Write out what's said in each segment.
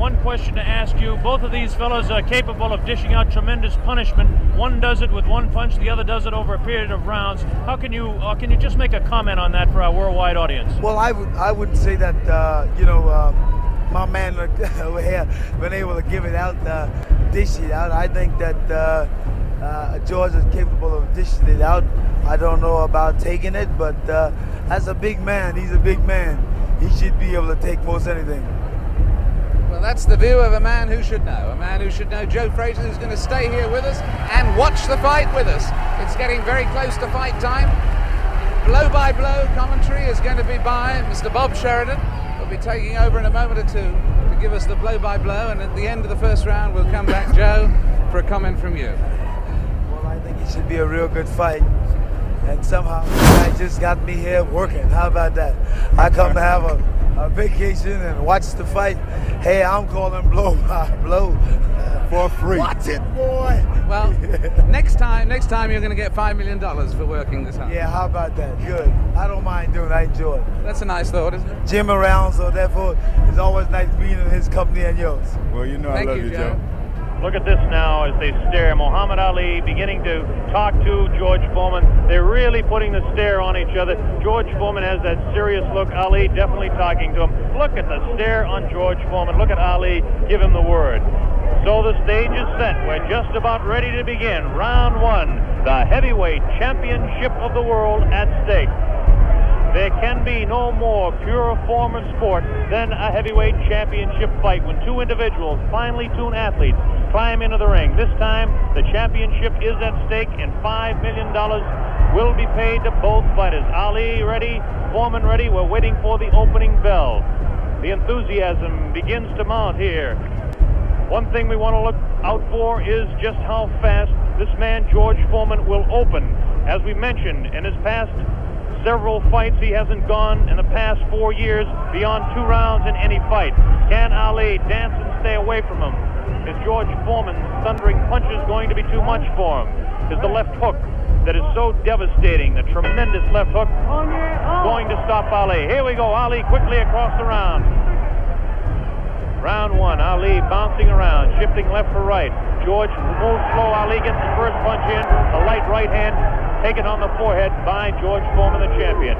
one question to ask you. Both of these fellows are capable of dishing out tremendous punishment. One does it with one punch, the other does it over a period of rounds. How can you just make a comment on that for our worldwide audience? Well, I wouldn't say that my man over here been able to give it out, dish it out. I think that George is capable of dishing it out. I don't know about taking it, but as a big man, he's a big man. He should be able to take most anything. Well, that's the view of a man who should know. A man who should know. Joe Frazier, who's going to stay here with us and watch the fight with us. It's getting very close to fight time. Blow-by-blow commentary is going to be by Mr. Bob Sheridan. We'll be taking over in a moment or two to give us the blow-by-blow, and at the end of the first round, we'll come back, Joe, for a comment from you. Well, I think it should be a real good fight. And somehow, I just got me here working. How about that? I come to have a vacation and watch the fight. Hey, I'm calling blow by blow for free. Watch it, boy. Well, next time you're going to get $5 million for working this hard. Yeah, how about that? Good. I don't mind doing it. I enjoy it. That's a nice thought, isn't it? Jim around, so therefore it's always nice being in his company and yours. Well, you know I love you, Joe. Look at this now as they stare. Muhammad Ali beginning to talk to George Foreman. They're really putting the stare on each other. George Foreman has that serious look. Ali definitely talking to him. Look at the stare on George Foreman. Look at Ali give him the word. So the stage is set. We're just about ready to begin. Round one. The heavyweight championship of the world at stake. There can be no more pure form of sport than a heavyweight championship fight when two individuals, finely tuned athletes, climb into the ring. This time, the championship is at stake, and $5 million will be paid to both fighters. Ali ready, Foreman ready. We're waiting for the opening bell. The enthusiasm begins to mount here. One thing we want to look out for is just how fast this man, George Foreman, will open. As we mentioned, in his past several fights, he hasn't gone in the past 4 years beyond 2 rounds in any fight. Can Ali dance and stay away from him? Is George Foreman's thundering punches going to be too much for him? Is the left hook that is so devastating, the tremendous left hook, going to stop Ali? Here we go, Ali quickly across the round. Round one, Ali bouncing around, shifting left for right. George moves slow, Ali gets the first punch in, a light right hand taken on the forehead by George Foreman, the champion.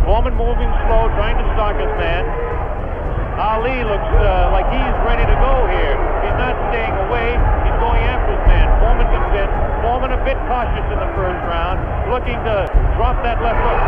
Foreman moving slow, trying to stalk his man. Ali looks like he's ready to go here. He's not staying away, he's going after his man. Foreman comes in. Foreman a bit cautious in the first round, looking to drop that left hook.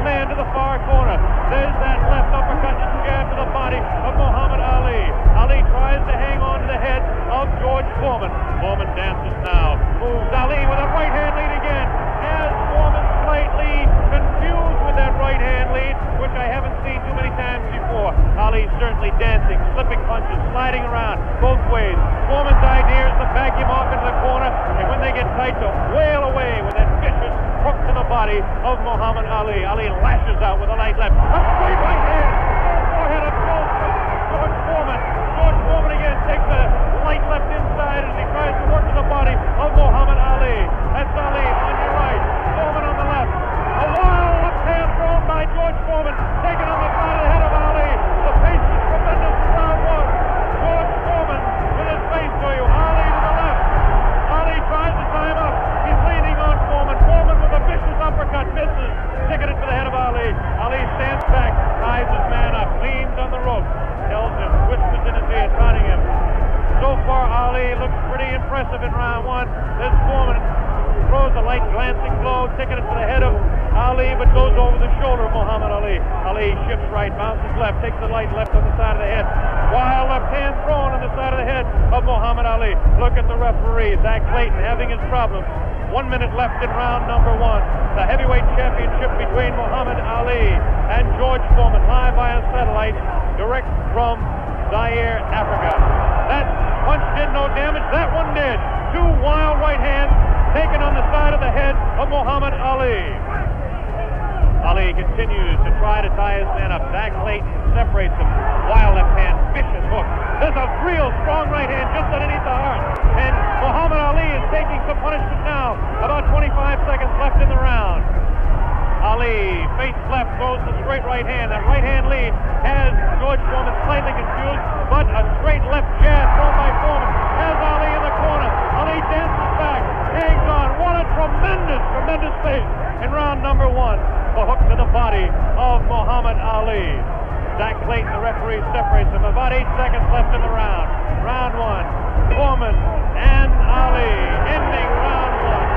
Man to the far corner. There's that left uppercut and jab to the body of Muhammad Ali. Ali tries to hang on to the head of George Foreman. Foreman dances now. Moves Ali with a right hand lead again. As Foreman slightly confused with that right hand lead, which I haven't seen too many times before. Ali certainly dancing, slipping punches, sliding around both ways. Foreman's idea is to back him off into the corner, and when they get tight, to wail away with that vicious hook to the body of Muhammad Ali. Ali lashes out with a light left. A straight right hand. Forehead of George Foreman. George Foreman again takes a light left inside as he tries to work to the body of Muhammad Ali. That's Ali on your right. Foreman on the left. A wild left hand thrown by George Foreman. Taken on the side of the head of Ali. The pace is tremendous in round one. George Foreman with his face to you. Ali to the left. Ali tries to tie him up. He's leaning on Foreman. Foreman with a vicious uppercut misses. Ticketed to the head of Ali. Ali stands back, ties his man up, leans on the rope, tells him, whispers in his ear, taunting him. So far, Ali looks pretty impressive in round one. This Foreman throws a light glancing blow, ticketed to the head of Ali, but goes over the shoulder of Muhammad Ali. Ali shifts right, bounces left, takes the light left on the side of the head. Wild left hand thrown on the side of the head of Muhammad Ali. Look at the referee, Zach Clayton, having his problems. 1 minute left in round number one. The heavyweight championship between Muhammad Ali and George Foreman, live via satellite, direct from Zaire, Africa. That punch did no damage. That one did. 2 wild right hands taken on the side of the head of Muhammad Ali. Ali continues to try to tie his man up. Zach Clayton separates him. Wild left hand, vicious hook. There's a real strong right hand just underneath the heart. And Muhammad Ali is taking some punishment now. About 25 seconds left in the round. Ali feints left, throws the straight right hand. That right hand lead has George Foreman slightly confused, but a straight left jab thrown by Foreman has Ali in the corner. Ali dances back, hangs on. What a tremendous pace in round number 1. A hook to the body of Muhammad Ali. Zach Clayton, the referee, separates them. About 8 seconds left in the round. Round 1. Foreman and Ali ending round 1.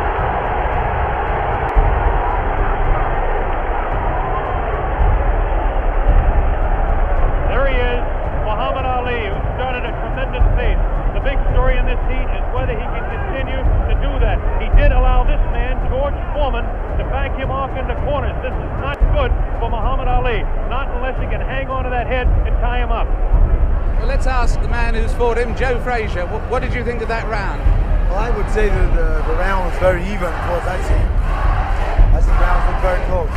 There he is, Muhammad Ali, who started a tremendous pace. The big story in this heat is whether he can continue to do that. He did allow this man, George Foreman, to back him off into corners. This is not good for Muhammad Ali, not unless he can hang on to that head and tie him up. Well, let's ask the man who's fought him, Joe Frazier. What did you think of that round? Well, I would say that the round was very even, of course. I see the rounds were very close.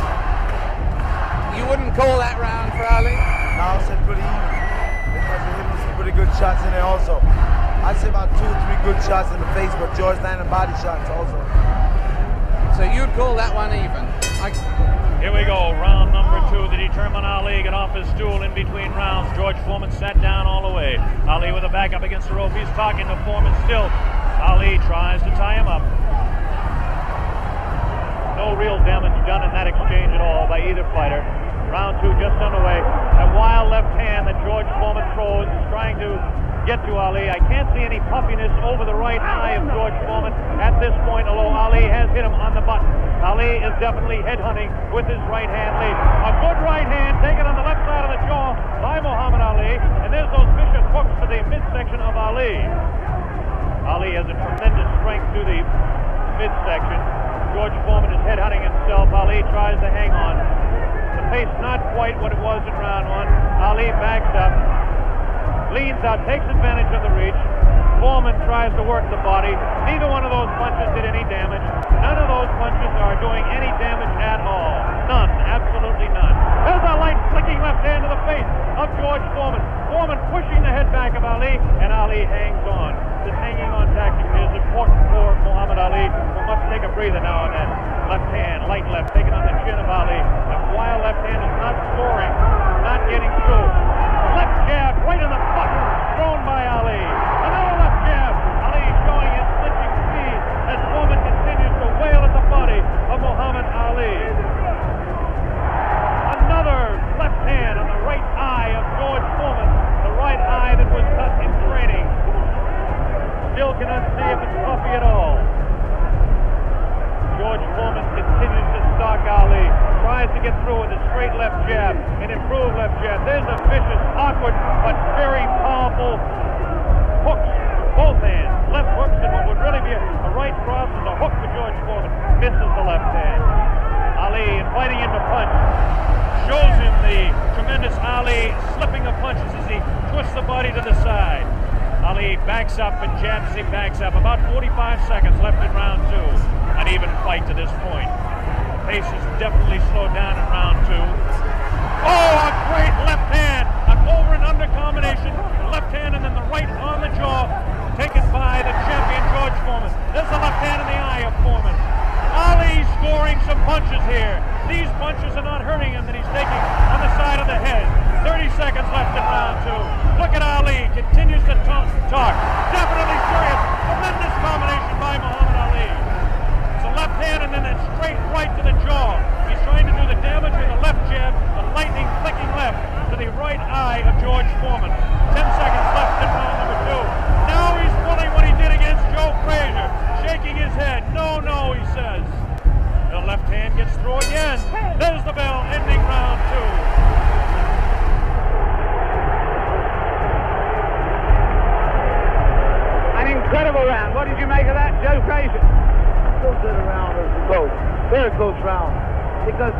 You wouldn't call that round for Ali? No, I said pretty even, because he hit some pretty good shots in there also. I'd say about 2 or 3 good shots in the face, but George landed body shots also. So you'd call that one even? Here we go, round number 2. The determined Ali got off his stool in between rounds. George Foreman sat down all the way. Ali with a back up against the rope. He's talking to Foreman still. Ali tries to tie him up. No real damage done in that exchange at all by either fighter. Round 2 just underway. That wild left hand that George Foreman throws is trying to get to Ali. I can't see any puffiness over the right eye of George Foreman at this point, although Ali has hit him on the button. Ali is definitely headhunting with his right hand lead. A good right hand taken on the left side of the jaw by Muhammad Ali, and there's those vicious hooks to the midsection of Ali. Ali has a tremendous strength to the midsection. George Foreman is headhunting himself. Ali tries to hang on. The pace not quite what it was in round 1. Ali backs up, leans out, takes advantage of the reach. Foreman tries to work the body. Neither one of those punches did any damage. None of those punches are doing any damage at all. None, absolutely none. There's a light flicking left hand to the face of George Foreman. Foreman pushing the head back of Ali, and Ali hangs on. This hanging on tactic is important for Muhammad Ali, who must take a breather now and then. Left hand, light left, taken on the chin of Ali. That wild left hand is not scoring, not getting through. Left jab right in the button, thrown by Ali. Another left jab. Ali showing his clinching speed as Foreman continues to wail at the body of Muhammad Ali. Another left hand on the right eye of George Foreman, the right eye that was cut in training. Still cannot see if it's puffy at all. George Foreman continues to stalk Ali, tries to get through with a straight left jab, an improved left jab. There's a vicious, awkward, but very powerful hooks with both hands. Left hooks, and what would really be a right cross is a hook for George Foreman. Misses the left hand. Ali inviting him to punch. Shows him the tremendous Ali slipping of punches as he twists the body to the side. Ali backs up and jabs as he backs up. About 45 seconds left in round 2. An even fight to this point. The pace has definitely slowed down in round 2. Oh, a great left hand! An over and under combination. Left hand and then the right on the jaw. Taken by the champion George Foreman. There's the left hand in the eye of Foreman. Ali scoring some punches here. These punches are not hurting him that he's taking on the side of the head. 30 seconds left in round 2. Look at Ali, continues to talk. Definitely serious. Tremendous combination by Muhammad Ali. It's a left hand and then a straight right to the jaw. He's trying to do the damage with a left jab, the lightning flicking left to the right eye of George Foreman. 10 seconds left in round number 2. Now he's pulling what he did against Joe Frazier. Shaking his head. No, he says. The left hand gets through again. There's the bell, ending round 2. Incredible round. What did you make of that, Joe Frazier? So good a round as close. Very close round. Because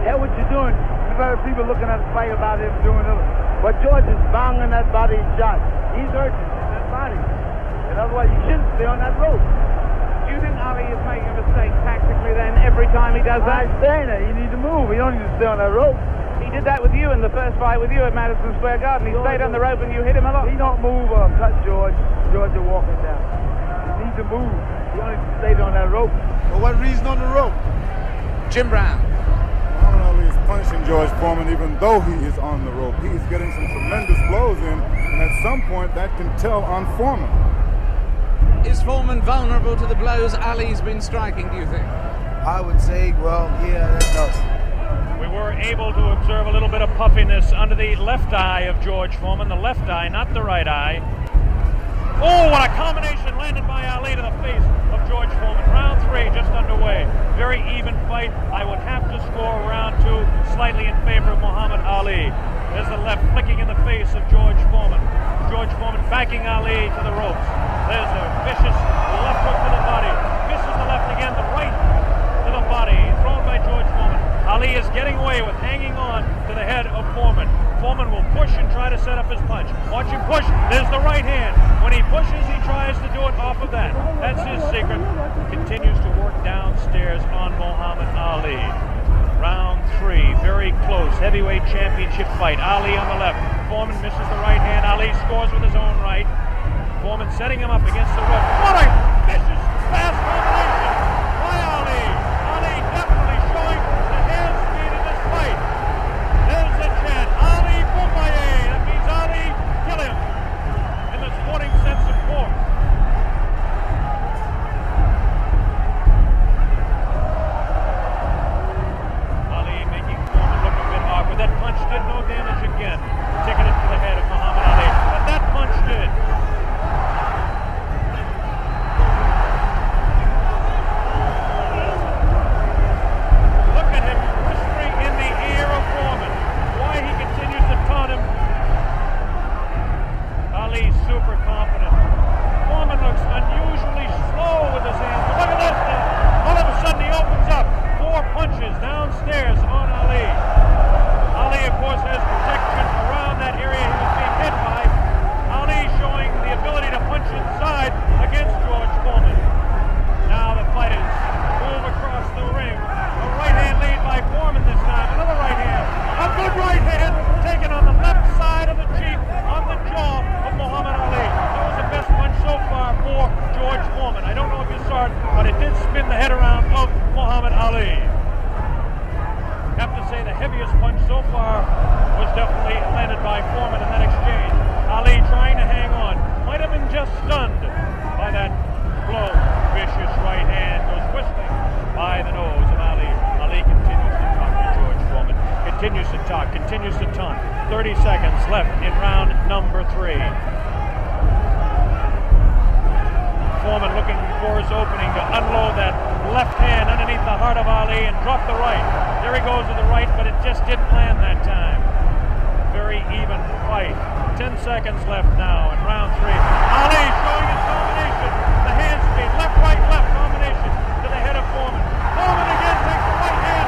that's what you're doing. You've heard people looking at the fight about him doing it. But George is banging that body shot. He's hurting in that body. And otherwise you shouldn't stay on that rope. Do you think Ali is making a mistake tactically then every time he does that? I'm saying that. You need to move. You don't need to stay on that rope. He did that with you in the first fight with you at Madison Square Garden. He stayed on the rope and you hit him a lot. He don't move or cut George. George is walking down. He needs to move. He only stayed on that rope. For what reason on the rope? Jim Brown. George Foreman, even though he is on the rope. He is getting some tremendous blows in, and at some point that can tell on Foreman. Is Foreman vulnerable to the blows Ali's been striking, do you think? I would say, well, yeah, no. We were able to observe a little bit of puffiness under the left eye of George Foreman, the left eye, not the right eye. Oh, what a combination landed by Ali to the face of George Foreman. Round 3 just underway. Very even fight. I would have to score round 2 slightly in favor of Muhammad Ali. There's the left flicking in the face of George Foreman. George Foreman backing Ali to the ropes. There's a vicious left hook to the body. Misses the left again, the right to the body. Thrown by George Foreman. Ali is getting away with hanging on to the head of Foreman. Foreman will push and try to set up his punch. Watch him push. There's the right hand. When he pushes, he tries to do it off of that. That's his secret. Continues to work downstairs on Muhammad Ali. Round 3, very close. Heavyweight championship fight. Ali on the left. Foreman misses the right hand. Ali scores with his own right. Foreman setting him up against the rope. What a vicious, fast combination by Ali. Ali definitely showing the hand speed in this fight. There's the chant. Ali Bumbaye. That means Ali, kill him. In the sporting sense, of course. Ali making Foreman look a bit awkward. That punch did no damage again. Taking it to the head of Muhammad Ali. But that punch did. Look at him whispering in the ear of Foreman. Why he continues to taunt him. Ali super confident. Foreman looks unusually slow with his hands. But look at this now. All of a sudden he opens up. 4 punches downstairs on Ali. Ali, of course, has protection around that area he was being hit by. Ali showing the ability to punch inside against George Foreman. Now the fighters move across the ring. A right hand lead by Foreman this time. Another right hand. A good right hand taken on the left side of the cheek, on the jaw of Muhammad Ali. That was the best punch so far for George Foreman. I don't know if you saw it, but it did spin the head around of Muhammad Ali. Have to say the heaviest punch so far was definitely landed by Foreman in that exchange. Ali trying to hang on. Might have been just stunned by that blow. Vicious right hand goes whistling by the nose of Ali. Ali continues to talk to George Foreman. Continues to talk, continues to taunt. 30 seconds left in round number 3. Foreman looking for his opening to unload that left hand underneath the heart of Ali and drop the right. There he goes to the right, but it just didn't land that time. Very even fight. 10 seconds left now in round 3. Ali showing his combination. The hand speed, left, combination to the head of Foreman. Foreman again takes the right hand,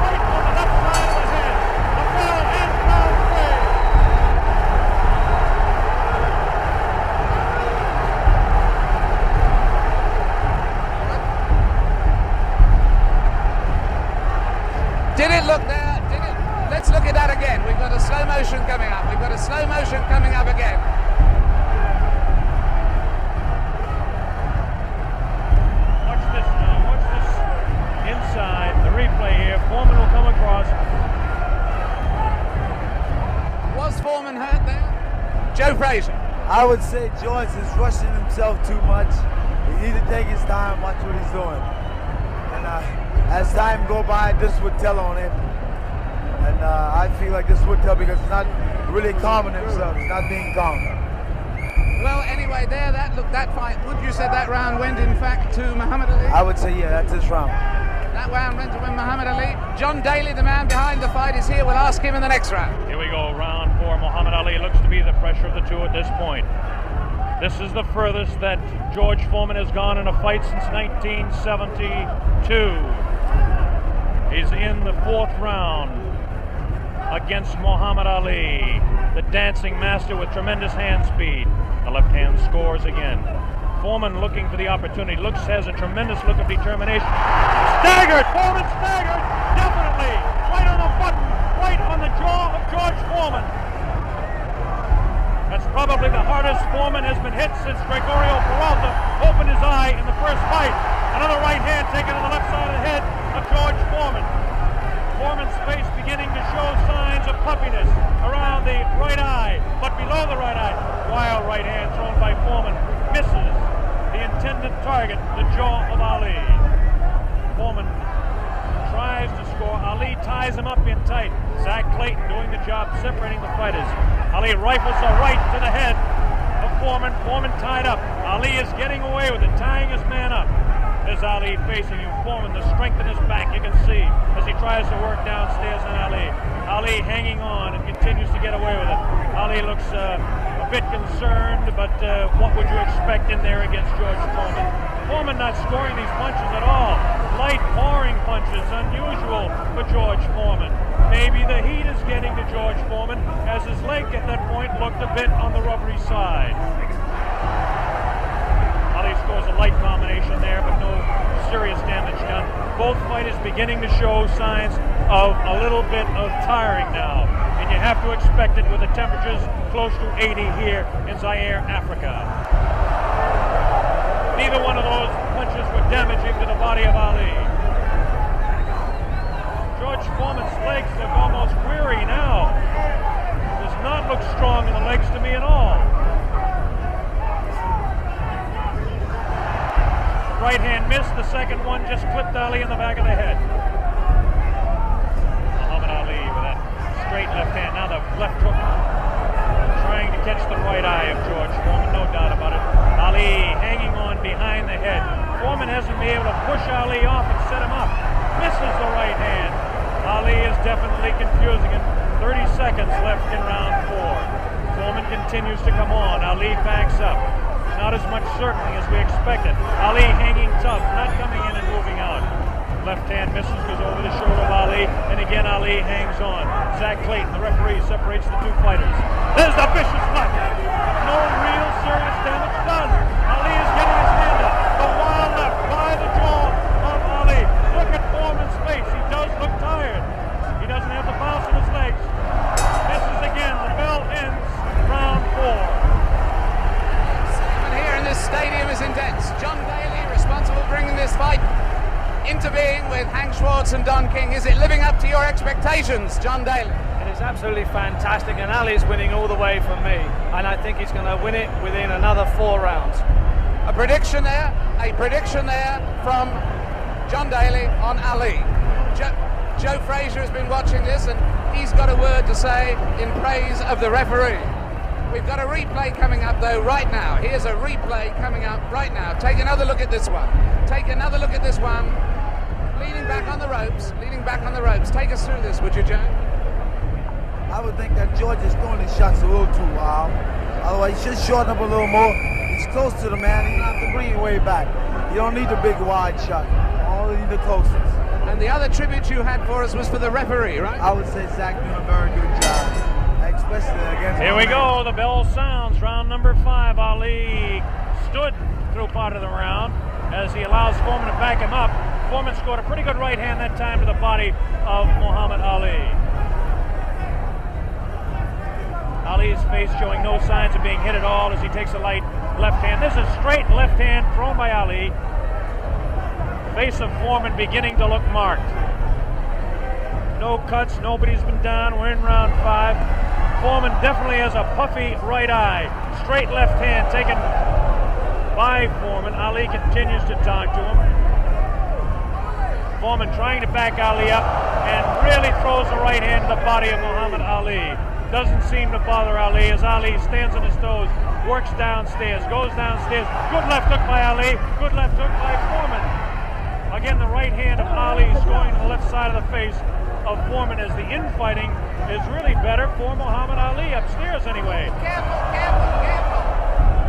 right on the left side of the head. The bell ends round 3. Did it look there? Did it? Let's look at that again. We've got a slow motion coming up. We've got a slow motion coming up again. Watch this now. Watch this inside. The replay here. Foreman will come across. Was Foreman hurt there? Joe Frazier. I would say George is rushing himself too much. He needs to take his time, watch what he's doing. And as time go by, this would tell on him. And I feel like this would tell because he's not really calming himself. He's not being calm. Well, anyway, there, that fight, would you say that round went, in fact, to Muhammad Ali? I would say, yeah, that's his round. That round went to Muhammad Ali. John Daly, the man behind the fight, is here. We'll ask him in the next round. Here we go, round 4. Muhammad Ali looks to be the pressure of the two at this point. This is the furthest that George Foreman has gone in a fight since 1972. He's in the 4th round against Muhammad Ali, the dancing master with tremendous hand speed. The left hand scores again. Foreman looking for the opportunity. Has a tremendous look of determination. Staggered! Foreman staggered! Definitely! Right on the button! Right on the jaw of George Foreman. That's probably the hardest Foreman has been hit since Gregorio Peralta opened his eye in the first fight. Another right hand taken to the left side of the head of George Foreman. Foreman's face beginning to show puffiness around the right eye, but below the right eye. Wild right hand thrown by Foreman. Misses the intended target, the jaw of Ali. Foreman tries to score. Ali ties him up in tight. Zach Clayton doing the job separating the fighters. Ali rifles a right to the head of Foreman. Foreman tied up. Ali is getting away with it, tying his man up. There's Ali facing him. Foreman, the strength in his back you can see as he tries to work downstairs on Ali. Ali hanging on and continues to get away with it. Ali looks a bit concerned, but what would you expect in there against George Foreman? Foreman not scoring these punches at all. Light pouring punches, unusual for George Foreman. Maybe the heat is getting to George Foreman as his leg at that point looked a bit on the rubbery side. Ali scores a light combination there, but no serious damage done. Both fighters beginning to show signs of a little bit of tiring now, and you have to expect it with the temperatures close to 80 here in Zaire, Africa. Neither one of those punches were damaging to the body of Ali. George Foreman's legs look almost weary now. Does not look strong in the legs to me at all. Right hand missed, the second one just clipped Ali in the back of the head. Muhammad Ali with that straight left hand. Now the left hook trying to catch the right eye of George Foreman, no doubt about it. Ali hanging on behind the head. Foreman hasn't been able to push Ali off and set him up. Misses the right hand. Ali is definitely confusing him. 30 seconds left in round 4. Foreman continues to come on. Ali backs up. Not as much certainly as we expected. Ali hanging tough, not coming in and moving out. Left hand misses, goes over the shoulder of Ali, and again Ali hangs on. Zach Clayton, the referee, separates the two fighters. There's the vicious left. No real serious damage done. Ali is getting his hand up. The wild left by the jaw of Ali. Look at Foreman's face. He does look tired. He doesn't have the bounce in his legs. Misses again. The bell ends round 4. This stadium is intense. John Daly, responsible for bringing this fight into being with Hank Schwartz and Don King. Is it living up to your expectations, John Daly? It is absolutely fantastic, and Ali's winning all the way from me, and I think he's going to win it within another 4 rounds. A prediction there from John Daly on Ali. Joe Frazier has been watching this, and he's got a word to say in praise of the referee. We've got a replay coming up, though, right now. Here's a replay coming up right now. Take another look at this one. Take another look at this one. Leaning back on the ropes. Leaning back on the ropes. Take us through this, would you, Joe? I would think that George is throwing his shots a little too wild. Otherwise, he should shorten up a little more. He's close to the man. He doesn't have to bring it way back. You don't need the big wide shot. Only the closest. And the other tribute you had for us was for the referee, right? I would say Zach doing a very good job. Here we go, the bell sounds, round number 5. Ali stood through part of the round as he allows Foreman to back him up. Foreman scored a pretty good right hand that time to the body of Muhammad Ali. Ali's face showing no signs of being hit at all as he takes a light left hand. This is a straight left hand thrown by Ali. Face of Foreman beginning to look marked. No cuts, nobody's been down. We're in round 5. Foreman definitely has a puffy right eye. Straight left hand taken by Foreman. Ali continues to talk to him. Foreman trying to back Ali up and really throws the right hand to the body of Muhammad Ali. Doesn't seem to bother Ali as Ali stands on his toes, works downstairs, goes downstairs. Good left hook by Ali. Good left hook by Foreman. Again, the right hand of Ali is going to the left side of the face of Foreman as the infighting is really better for Muhammad Ali, upstairs anyway. Careful, careful, careful.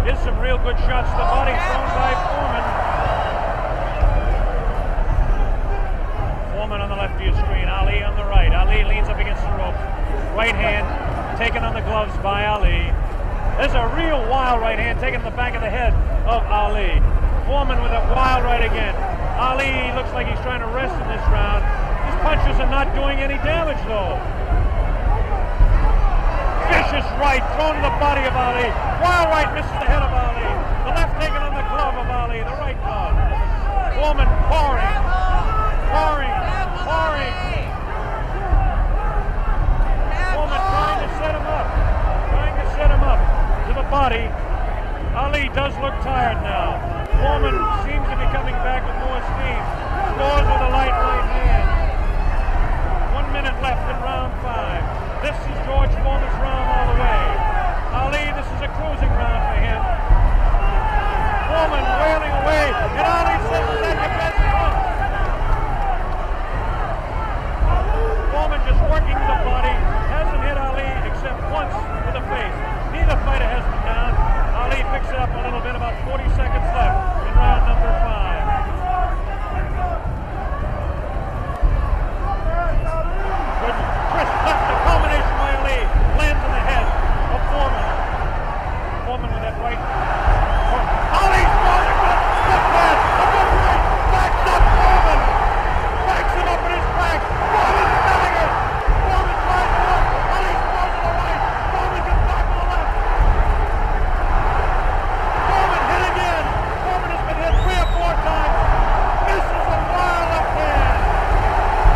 Here's some real good shots to the body thrown by Foreman. Foreman on the left of your screen, Ali on the right. Ali leans up against the rope. Right hand taken on the gloves by Ali. There's a real wild right hand taken in the back of the head of Ali. Foreman with a wild right again. Ali looks like he's trying to rest in this round. His punches are not doing any damage, though. Vicious right thrown to the body of Ali. Wild right misses the head of Ali. The left taken on the glove of Ali, the right glove. Foreman pouring. Foreman body. Ali does look tired now. Foreman seems to be coming back with more steam. Scores with a light right hand. 1 minute left in round 5. This is George Foreman's round all the way. Ali, this is a cruising round for him. Foreman wailing away, and Ali says, "Is that your best punch?" Foreman just working the body, hasn't hit Ali except once with the face. Neither fighter has been down. Ali picks it up a little bit, about 40 seconds left in round number 5. Good crisp left, a combination by Ali, lands in the head of Foreman. Foreman with that right. Ali's throwing a good step pad, a good right, backs up Foreman. Backs him up in his back. Foreman selling it. Foreman tries to look. Ali throws to the right. Foreman gets back to the left. Foreman hit again. Foreman has been hit 3 or 4 times. Misses a wild left hand.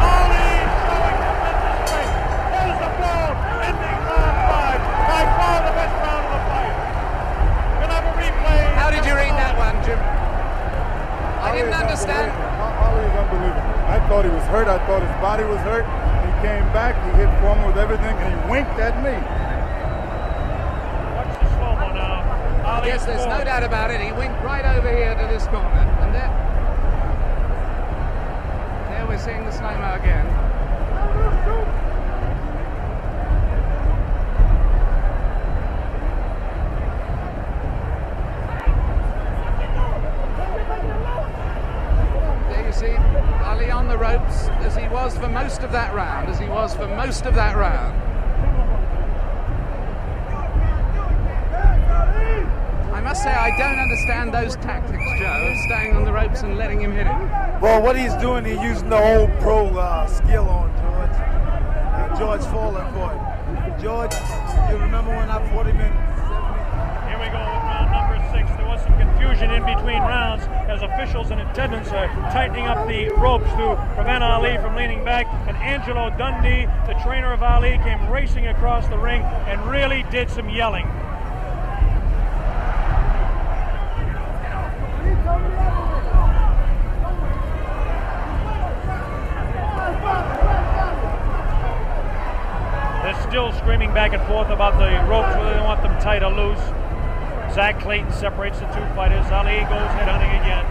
Ali showing tremendous strength. There's the blow, ending round 5. By far the best round of the fight. We'll have a replay. How did you read that one, Jim? I didn't understand. Ali is unbelievable. I thought he was hurt. I thought his body was hurt. He came back. He hit Foreman with everything, and he winked at me. Watch the slow-mo now. Ali Yes, there's no scores. doubt about it. He went right over here to this corner. And there we're seeing the slow-mo again. There you see Ali on the ropes as he was for most of that round, I must say I don't understand those tactics, Joe, of staying on the ropes and letting him hit it. Well, what he's doing, he's using the old pro skill on George. George falling for it. George, you remember when I fought him in 70? Here we go with round number 6. There was some confusion in between rounds as officials and attendants are tightening up the ropes to prevent Ali from leaning back. And Angelo Dundee, the trainer of Ali, came racing across the ring and really did some yelling. They're still screaming back and forth about the ropes, whether they want them tight or loose. Zach Clayton separates the 2 fighters. Ali goes headhunting again.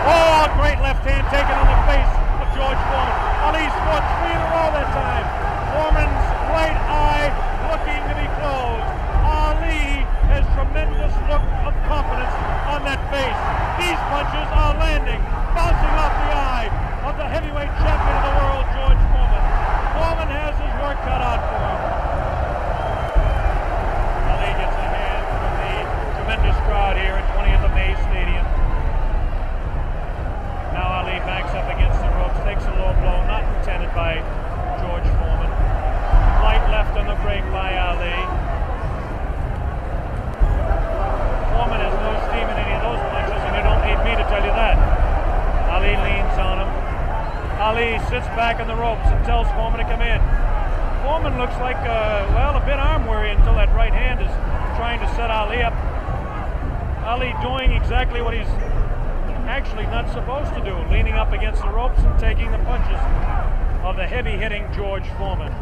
Oh, great left hand taken on the face of George Foreman. Ali scored 3 in a row that time. Foreman's right eye looking to be closed. Ali has tremendous look of confidence on that face. These punches are landing, bouncing off the eye of the heavyweight champion of the world, George Foreman. Foreman has his work cut out for him. Ali gets a hand from the tremendous crowd here at 20th of May Stadium. Now Ali backs up against the ropes, takes a low blow, not intended by George Foreman. Light left on the break by Ali. Foreman has no steam in any of those punches, and you don't need me to tell you that. Ali leans on him. Ali sits back on the ropes and tells Foreman to come in. Foreman looks like, well, a bit arm weary until that right hand is trying to set Ali up. Ali doing exactly what he's actually not supposed to do, leaning up against the ropes and taking the punches of the heavy-hitting George Foreman.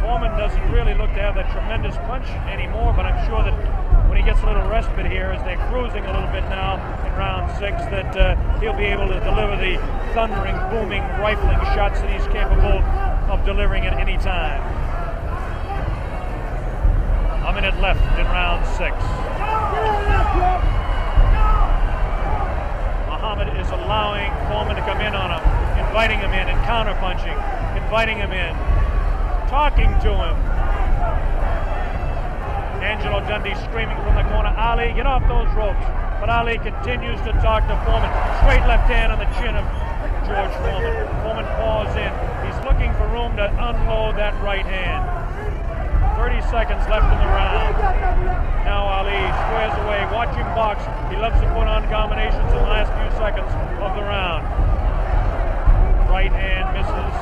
Foreman doesn't really look to have that tremendous punch anymore, but I'm sure that when he gets a little respite here, as they're cruising a little bit now in round 6, that he'll be able to deliver the thundering, booming, rifling shots that he's capable of delivering at any time. A minute left in round 6. Muhammad is allowing Foreman to come in on him, inviting him in and counter-punching, inviting him in, talking to him. Angelo Dundee screaming from the corner, Ali, get off those ropes. But Ali continues to talk to Foreman. Straight left hand on the chin of George Foreman. Foreman falls in. He's looking for room to unload that right hand. 30 seconds left in the round. Now Ali squares away. Watch him box. He loves to put on combinations in the last few seconds of the round. Right hand misses.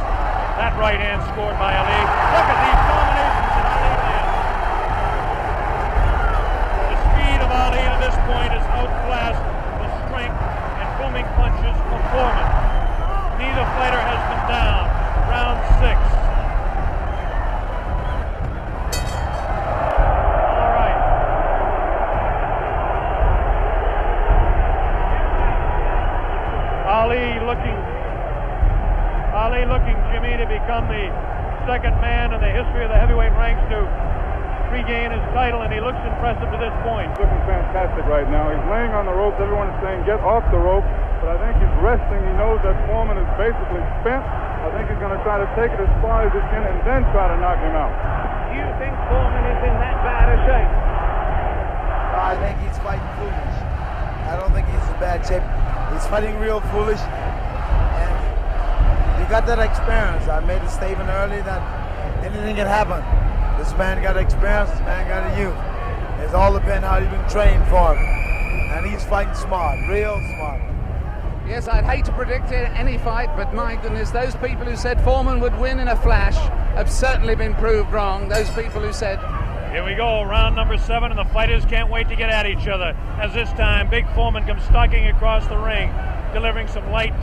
That right hand scored by Ali. Look at these combinations that Ali lands. this point has outclassed the strength and booming punches of Foreman. Neither fighter has been down. Round 6. All right. Ali looking, Jimmy, to become the second man in the history of the heavyweight ranks to regain his title, and he looks impressive to this point. He's looking fantastic right now. He's laying on the ropes. Everyone is saying get off the rope, but I think he's resting. He knows that Foreman is basically spent. I think he's going to try to take it as far as he can and then try to knock him out. Do you think Foreman is in that bad a shape? I think he's fighting foolish. I don't think he's in bad shape. He's fighting real foolish, and he got that experience. I made a statement early that anything can happen. This man got experience, this man got a youth. It's all depends how you've been trained for him. And he's fighting smart, real smart. Yes, I'd hate to predict any fight, but my goodness, those people who said Foreman would win in a flash have certainly been proved wrong. Those people who said... Here we go, round number 7, and the fighters can't wait to get at each other. As this time, Big Foreman comes stalking across the ring, delivering some light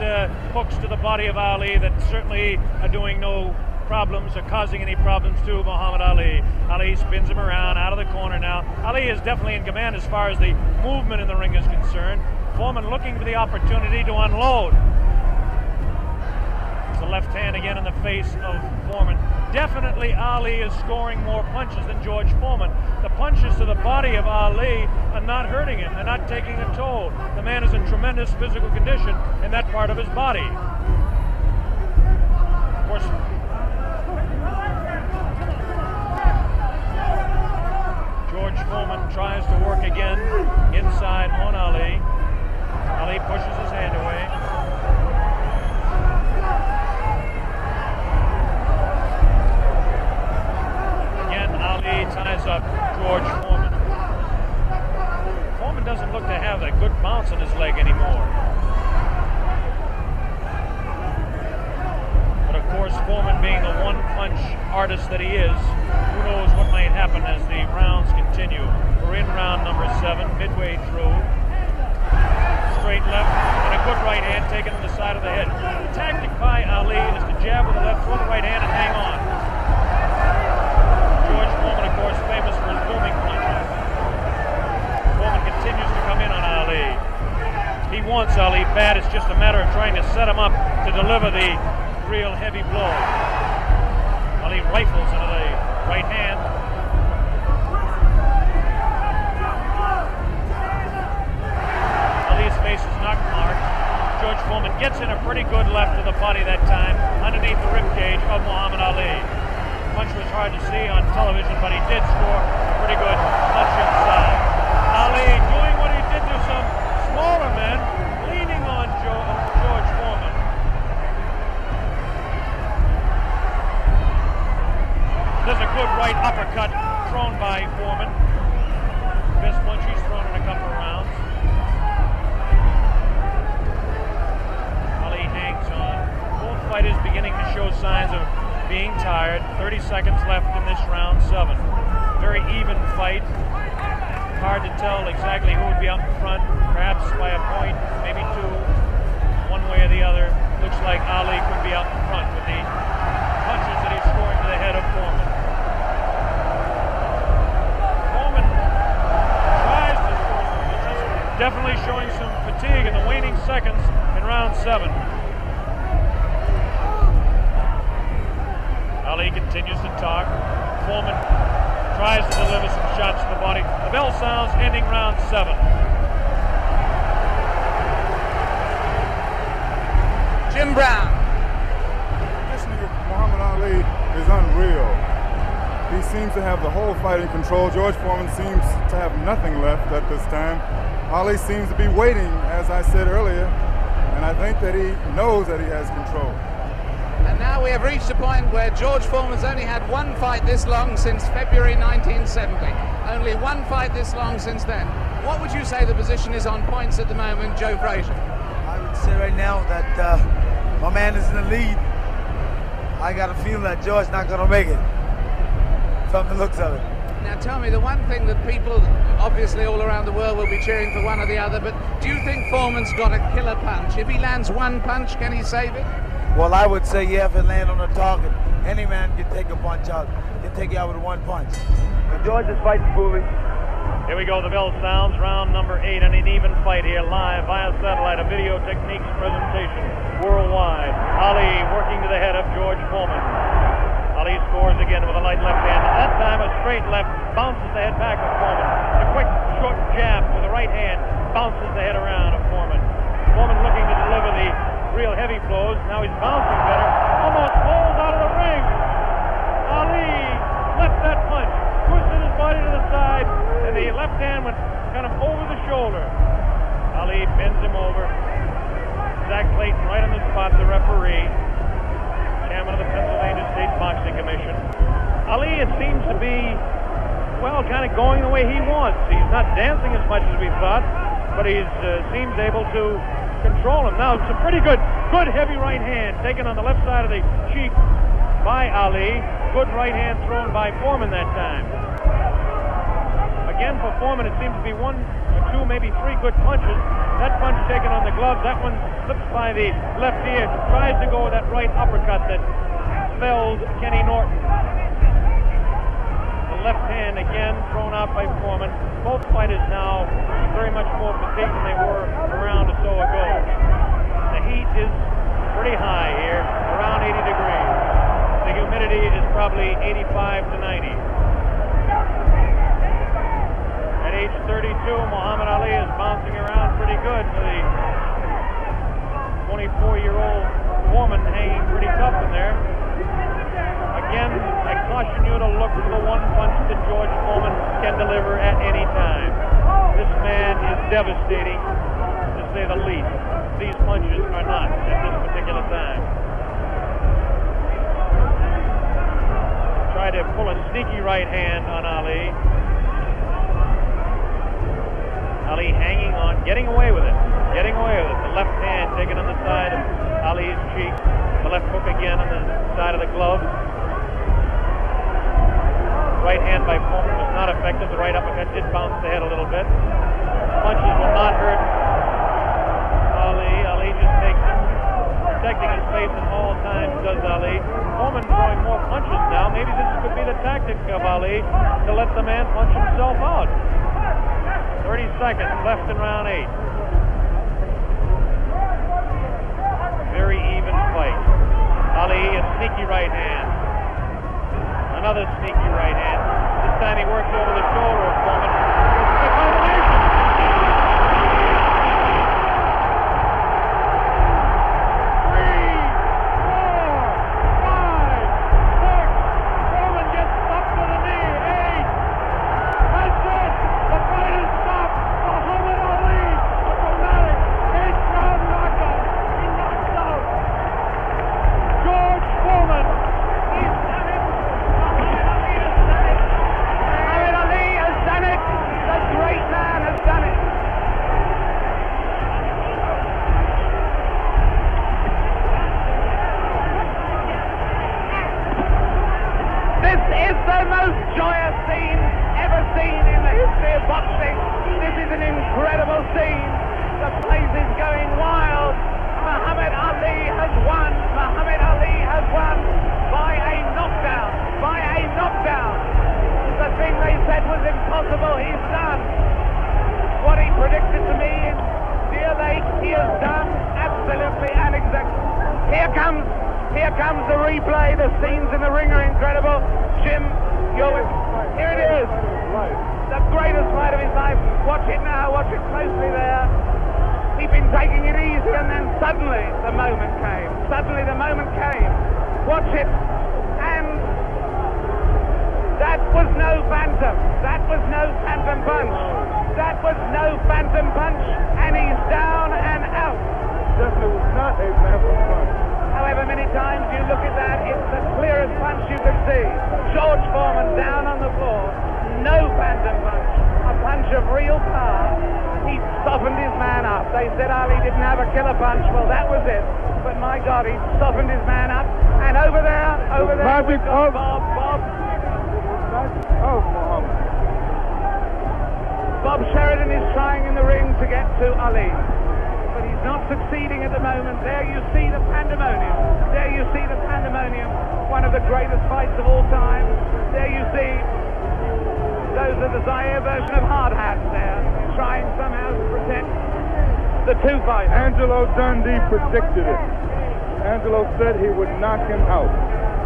hooks to the body of Ali that certainly are doing no problems or causing any problems to Muhammad Ali. Ali spins him around out of the corner now. Ali is definitely in command as far as the movement in the ring is concerned. Foreman looking for the opportunity to unload. It's a left hand again in the face of Foreman. Definitely Ali is scoring more punches than George Foreman. The punches to the body of Ali are not hurting him. They're not taking a toll. The man is in tremendous physical condition in that part of his body. Of course, George Foreman tries to work again inside on Ali. Ali pushes his hand away. Again, Ali ties up George Foreman. Foreman doesn't look to have that good bounce in his leg anymore. But of course, Foreman being the one-punch artist that he is, who knows what might happen as the rounds continue. We're in round number 7, midway through. Straight left and a good right hand taken to the side of the head. The tactic by Ali is to jab with the left, throw the right hand, and hang on. George Foreman, of course, famous for his booming punches. Foreman continues to come in on Ali. He wants Ali bad. It's just a matter of trying to set him up to deliver the real heavy blow. Ali rifles into the right hand. Ali's face is not marked. George Foreman gets in a pretty good left to the body that time, underneath the ribcage of Muhammad Ali. The punch was hard to see on television, but he did score a pretty good punch inside. Ali doing what he did to some smaller men, leaning on George Foreman. There's a good right uppercut thrown by Foreman. Best punch he's thrown in a couple of rounds. Ali hangs on. Both fighters beginning to show signs of being tired. 30 seconds left in this round 7. Very even fight. Hard to tell exactly who would be up in front. Perhaps by a point, maybe 2, one way or the other. Looks like Ali could be up in front with the punches that he's scoring to the head of Foreman. Definitely showing some fatigue in the waning seconds in round 7. Ali continues to talk. Foreman tries to deliver some shots to the body. The bell sounds, ending round 7. Jim Brown. Listening to Muhammad Ali is unreal. He seems to have the whole fight in control. George Foreman seems to have nothing left at this time. Ali seems to be waiting, as I said earlier, and I think that he knows that he has control. And now we have reached a point where George Foreman's only had one fight this long since February 1970. Only one fight this long since then. What would you say the position is on points at the moment, Joe Frazier? I would say right now that my man is in the lead. I got a feeling that George's not going to make it, from the looks of it. Now tell me, the one thing that people, obviously all around the world, will be cheering for one or the other, but do you think Foreman's got a killer punch? If he lands one punch, can he save it? Well, I would say, yeah, if it lands on the target, any man can take a punch out, can take you out with one punch. And George is fighting fully. Here we go, the bell sounds, round number 8, and an even fight here, live via satellite, a video techniques presentation worldwide. Ali working to the head of George Foreman. Ali scores again with a light left hand. That time a straight left, bounces the head back of Foreman. A quick, short jab with the right hand, bounces the head around of Foreman. Foreman looking to deliver the real heavy blows. Now he's bouncing better. Almost falls out of the ring. Ali left that punch, twisted his body to the side, and the left hand went kind of over the shoulder. Ali bends him over. Zach Clayton right on the spot, the referee, chairman of the Pennsylvania State Boxing Commission. Ali, it seems to be, well, kind of going the way he wants. He's not dancing as much as we thought, but he seems able to control him. Now, it's a pretty good heavy right hand taken on the left side of the cheek by Ali. Good right hand thrown by Foreman that time. Again, for Foreman, it seems to be 1 or 2, maybe 3 good punches. That punch taken on the glove, that one slips by the left ear, tries to go with that right uppercut that felled Kenny Norton. The left hand again thrown out by Foreman. Both fighters now very much more fatigued than they were a round or so ago. The heat is pretty high here, around 80 degrees. The humidity is probably 85 to 90. At age 32, Muhammad Ali is bouncing around pretty good for the 24-year-old Foreman, hanging pretty tough in there. Again, I caution you to look for the one punch that George Foreman can deliver at any time. This man is devastating, to say the least. These punches are not at this particular time. Try to pull a sneaky right hand on Ali. Ali hanging on, getting away with it. Getting away with it. The left hand taken on the side of Ali's cheek. The left hook again on the side of the glove. Right hand by Foreman was not effective. The right uppercut did bounce the head a little bit. Punches will not hurt Ali. Ali just takes him, protecting his face at all times, does Ali. Foreman throwing more punches now. Maybe this could be the tactic of Ali to let the man punch himself out. 30 seconds left in round 8. Very even fight. Ali, a sneaky right hand. Another sneaky right hand. This time he works over the shoulder of Foreman. The combination. 3, 4, 5, 6. Foreman gets up to the knee. 8. That's it. The fight is stopped. Muhammad Ali, a dramatic 8-round knockout. He knocks out George Foreman. He's done it. Muhammad Ali has done it. The great man has done it. This is the most joyous scene ever seen in the history of boxing. This is an incredible scene. The place is going wild. Muhammad Ali has won. Muhammad Ali has won by a knockdown. By a knockdown. The thing they said was impossible, he's done. What he predicted to me in Deer Lake, he has done absolutely and exactly. Here comes the replay. The scenes in the ring are incredible. Jim, here it is. The greatest fight of his life. Watch it now, watch it closely there. He'd been taking it easy and then suddenly the moment came. Suddenly the moment came. Watch it. And that was no phantom. That was no phantom punch. That was no phantom punch. And he's down and out. Definitely was not a phantom punch. However many times you look at that, it's the clearest punch you could see. George Foreman down on the floor. No phantom punch. A punch of real power. He softened his man up. They said Ali didn't have a killer punch. Well, that was it. But my God, he softened his man up. And over there, we've got Bob. of Muhammad. Bob Sheridan is trying in the ring to get to Ali, but he's not succeeding at the moment. There you see the pandemonium. There you see the pandemonium, one of the greatest fights of all time. There you see those are the Zaire version of hard hats there, trying somehow to protect the two fighters. Angelo Dundee predicted it. Angelo said he would knock him out.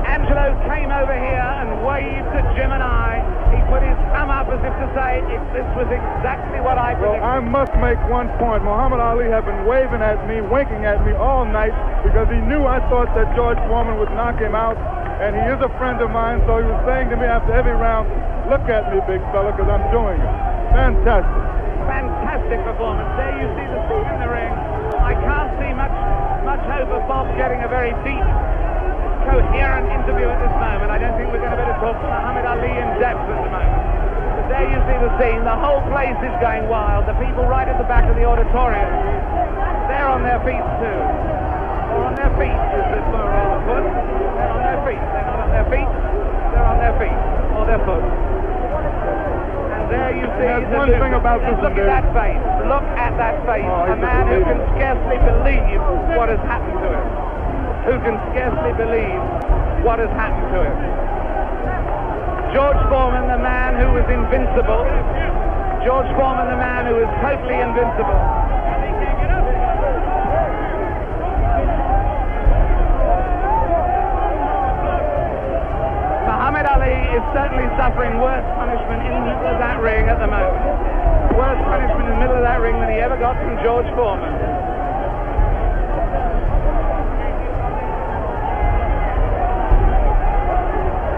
Angelo came over here and waved at Jim and I. He put his thumb up as if to say, this was exactly what I predicted. Well, I must make one point. Muhammad Ali had been waving at me, winking at me all night because he knew I thought that George Foreman would knock him out. And he is a friend of mine, so he was saying to me after every round, look at me, big fella, because I'm doing it. Fantastic. Fantastic performance. There you see the scene in the ring. I can't see much hope of Bob getting a very deep, coherent interview at this moment. I don't think we're going to be able to talk to Muhammad Ali in depth at the moment. But there you see the scene. The whole place is going wild. The people right at the back of the auditorium, they're on their feet too. Or on their feet, as it were, or on foot. They're on their feet. They're not on their feet. They're on their feet or their foot. And there you see. There's one thing about this. Look at that face. Look at that face. A man who can scarcely believe what has happened to him. Who can scarcely believe what has happened to him. George Foreman, the man who was invincible. George Foreman, the man who is totally invincible. Muhammad Ali is certainly suffering worse punishment in the middle of that ring at the moment. Worse punishment in the middle of that ring than he ever got from George Foreman.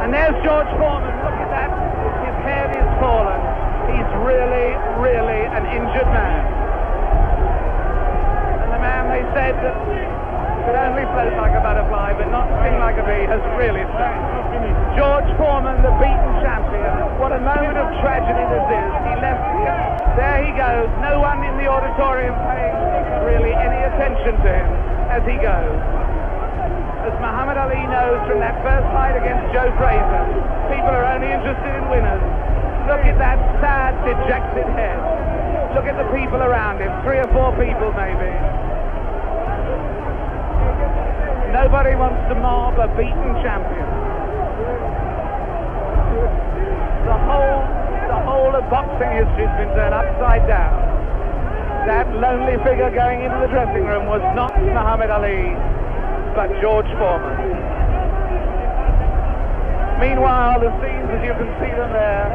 And there's George Foreman. Look at that. His head is fallen. He's really, really an injured man. And the man they said that could only float like a butterfly but not sting like a bee has really stung. George Foreman, the beaten champion. What a moment of tragedy this is. He left here. There he goes. No one in the auditorium paying really any attention to him as he goes. As Muhammad Ali knows from that first fight against Joe Frazier, people are only interested in winners. Look at that sad, dejected head. Look at the people around him. 3 or 4 people maybe. Nobody wants to mob a beaten champion. The whole of boxing history has been turned upside down. That lonely figure going into the dressing room was not Muhammad Ali, but George Foreman. Meanwhile, the scenes as you can see them there,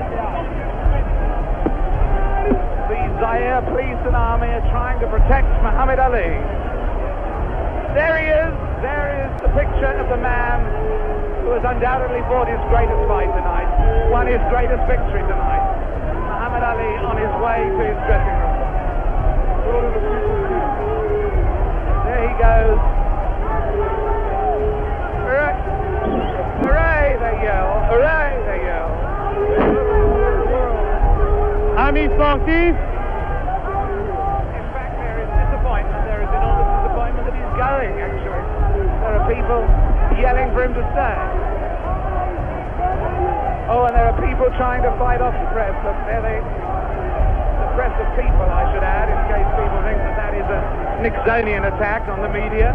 the Zaire police and army are trying to protect Muhammad Ali. There he is. There is the picture of the man who has undoubtedly fought his greatest fight tonight, won his greatest victory tonight. Muhammad Ali on his way to his dressing room. There he goes. Hooray! Hooray, they yell. Hooray, they yell. Ami Sorti. In fact, there is disappointment. There is enormous disappointment that he's going, actually. There are people yelling for him to stay. Oh, and there are people trying to fight off the press. Look, there the press of people, I should add, in case people think that that is a Nixonian attack on the media.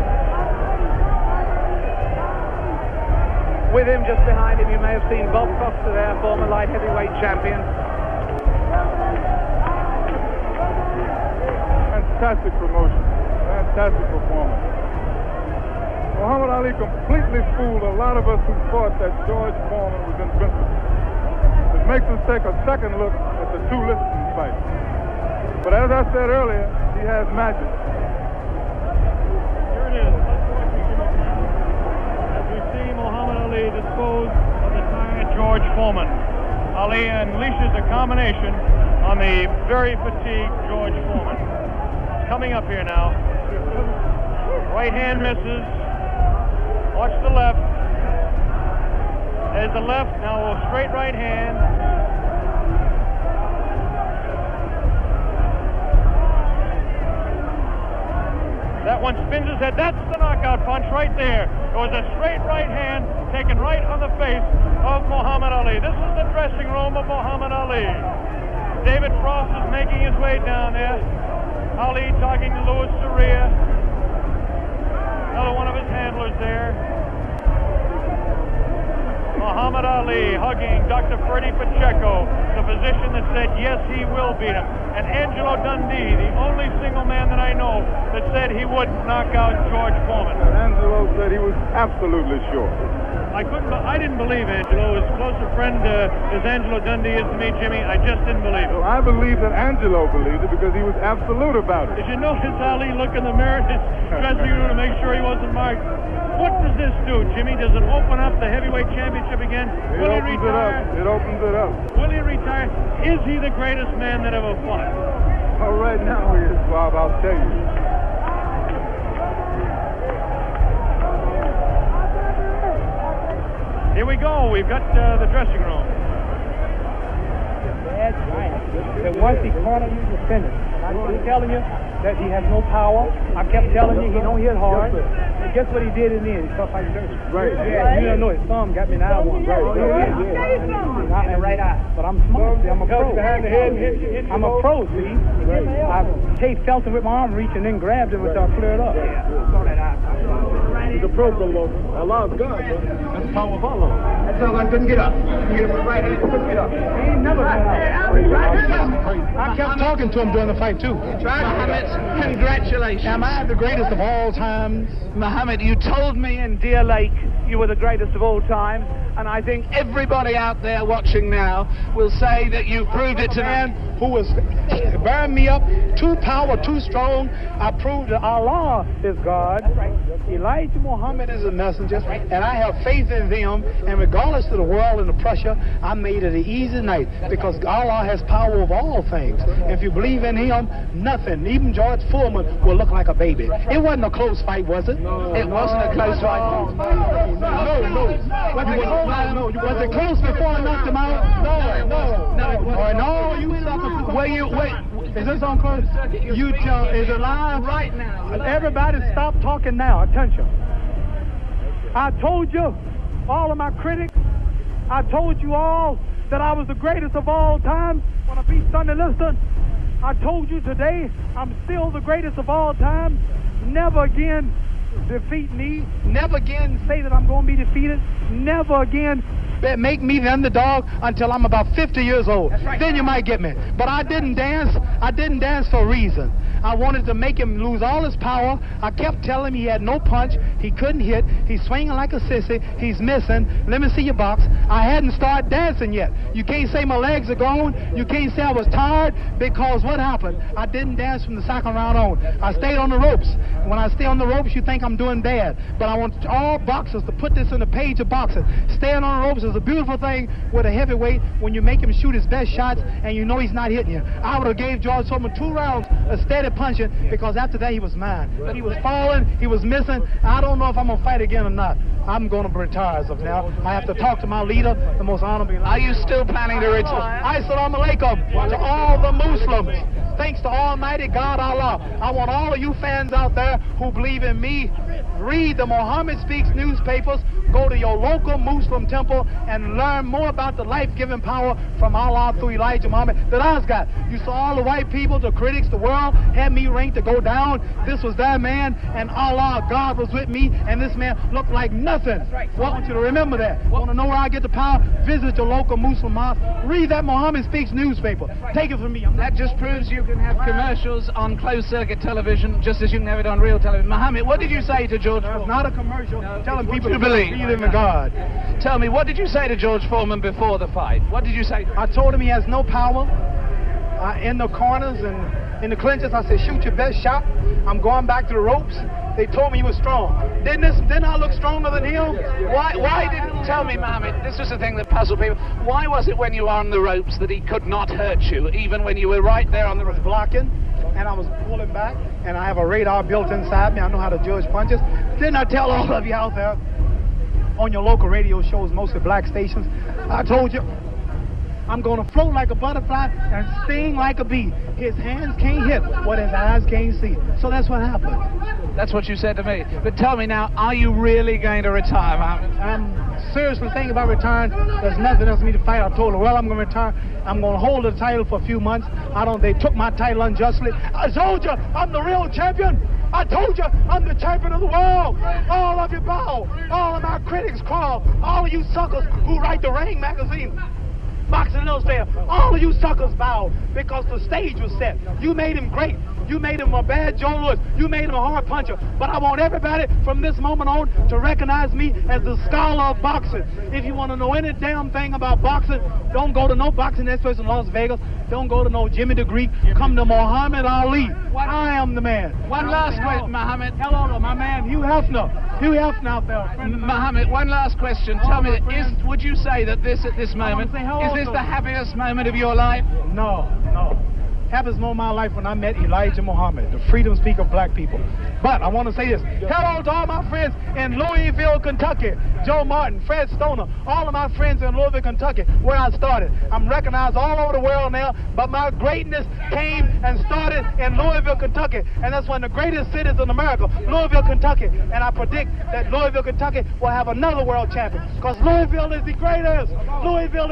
With him, just behind him, you may have seen Bob Foster there, former light heavyweight champion. Fantastic promotion. Fantastic performance. Muhammad Ali completely fooled a lot of us who thought that George Foreman was invincible. It makes us take a second look at the 2 Liston fights. But as I said earlier, he has magic. Here it is. As we see Muhammad Ali dispose of the tired George Foreman. Ali unleashes a combination on the very fatigued George Foreman. He's coming up here now. Right hand misses. Watch the left. There's the left. Now a straight right hand. That one spins his head. That's the knockout punch right there. It was a straight right hand taken right on the face of Muhammad Ali. This is the dressing room of Muhammad Ali. David Frost is making his way down there. Ali talking to Louis Soria. Another one of his handlers there. Muhammad Ali hugging Dr. Freddie Pacheco, the physician that said, yes, he will beat him. And Angelo Dundee, the only single man that I know that said he would knock out George Foreman. Angelo said he was absolutely sure. I didn't believe Angelo. As close a friend as Angelo Dundee is to me, Jimmy, I just didn't believe it. Well, I believe that Angelo believed it because he was absolute about it. Did you notice Ali look in the mirror in his dressing room to make sure he wasn't marked? What does this do, Jimmy? Does it open up the heavyweight championship again? Will he retire? It opens it up. Will he retire? Is he the greatest man that ever fought? Well, right now he is, Bob, I'll tell you. Here we go. We've got the dressing room. That's right. And once he cornered you, you're finished. I was telling you that he has no power. I kept telling you he don't hit hard. And guess what he did in the end? He tough like dirt. Right. Yeah, you don't know his thumb got me in the eye one. Right. In the right eye. But I'm smart. See, I'm a pro. I'm a pro, see. I felt him with my arm reach and then grabbed him until I cleared up. He's a pro, Allah's God. That's the power of Allah. That's how I couldn't get up. Couldn't get him with the right hand. Couldn't get up. He ain't never got up. I kept talking to him during the fight, too. Mohammed, congratulations. Am I the greatest of all times? Mohammed, you told me in Deer Lake you were the greatest of all times, and I think everybody out there watching now will say that you've proved it tonight. Who was bearing me up, too power, too strong. I proved that Allah is God. Elijah Muhammad is a messenger, and I have faith in them. And regardless of the world and the pressure, I made it an easy night because Allah has power of all things. If you believe in Him, nothing, even George Foreman, will look like a baby. It wasn't a close fight, was it? No, it wasn't a close fight. No. Was it close before I knocked him out? No. You sucker. Wait. Is this on close? You tell. Is it live? Right now. Everybody stop talking now. Attention. I told you, all of my critics, I told you all that I was the greatest of all time when I beat Sonny Liston. I told you today I'm still the greatest of all time. Never again defeat me. Never again say that I'm going to be defeated. Never again make me the underdog until I'm about 50 years old. Right. Then you might get me. But I didn't dance. I didn't dance for a reason. I wanted to make him lose all his power. I kept telling him he had no punch. He couldn't hit. He's swinging like a sissy. He's missing. Let me see your box. I hadn't started dancing yet. You can't say my legs are gone. You can't say I was tired because what happened? I didn't dance from the second round on. I stayed on the ropes. When I stay on the ropes, you think I'm doing bad. But I want all boxers to put this in the page of boxing. Staying on the ropes is a beautiful thing with a heavyweight when you make him shoot his best shots and you know he's not hitting you. I would have gave George Foreman 2 rounds of steady punching because after that he was mine. But he was falling, he was missing. I don't know if I'm going to fight again or not. I'm going to retire as of now. I have to talk to my leader, the most honorable. Are you still planning to retire? Assalamu alaikum to all the Muslims. Thanks to Almighty God Allah. I want all of you fans out there who believe in me, read the Muhammad Speaks newspapers, go to your local Muslim temple and learn more about the life-giving power from Allah through Elijah Muhammad that I've got. You saw all the white people, the critics, the world had me ranked to go down. This was that man, and Allah, God was with me, and this man looked like nothing. Well, I want you to remember that. Want to know where I get the power? Visit your local Muslim mosque. Read that Muhammad Speaks newspaper. Take it from me. That just proves you can have commercials on closed-circuit television just as you can have it on real television. Mohammed, what did you say to George Foreman? It's not a commercial. Telling people to believe in God. Tell me, what did you say to George Foreman before the fight? What did you say? I told him he has no power in the corners and in the clinches. I said, shoot your best shot. I'm going back to the ropes. They told me he was strong. Didn't I look stronger than him? Why didn't tell me, Mohammed? This is the thing that puzzled people. Why was it when you were on the ropes that he could not hurt you, even when you were right there on the ropes? Blocking, and I was pulling back, and I have a radar built inside me. I know how to judge punches. Didn't I tell all of you out there on your local radio shows, mostly black stations? I told you, I'm going to float like a butterfly and sting like a bee. His hands can't hit what his eyes can't see. So that's what happened. That's what you said to me. But tell me now, are you really going to retire, Mohammed? I'm seriously thinking about retiring. There's nothing else for me to fight. I told her, well, I'm going to retire. I'm going to hold the title for a few months. They took my title unjustly. I told you I'm the real champion. I told you I'm the champion of the world. All of you bow. All of my critics crawl. All of you suckers who write the Ring magazine, Boxing Illustrated, all of you suckers bow because the stage was set. You made him great. You made him a bad Joe Louis. You made him a hard puncher. But I want everybody from this moment on to recognize me as the scholar of boxing. If you want to know any damn thing about boxing, don't go to no boxing experts in Las Vegas. Don't go to no Jimmy the Greek. Come to Muhammad Ali. I am the man. One last question, Muhammad. Hello to my man, Hugh Hefner. Hugh Hefner out there. Muhammad, one last question. Tell me, would you say that this at this moment, is this the happiest moment of your life? No. Happiest moment of my life when I met Elijah Muhammad, the freedom speaker of black people. But I want to say this. Hello to all my friends in Louisville, Kentucky. Joe Martin, Fred Stoner, all of my friends in Louisville, Kentucky, where I started. I'm recognized all over the world now, but my greatness came and started in Louisville, Kentucky. And that's one of the greatest cities in America, Louisville, Kentucky. And I predict that Louisville, Kentucky will have another world champion because Louisville is the greatest. Louisville is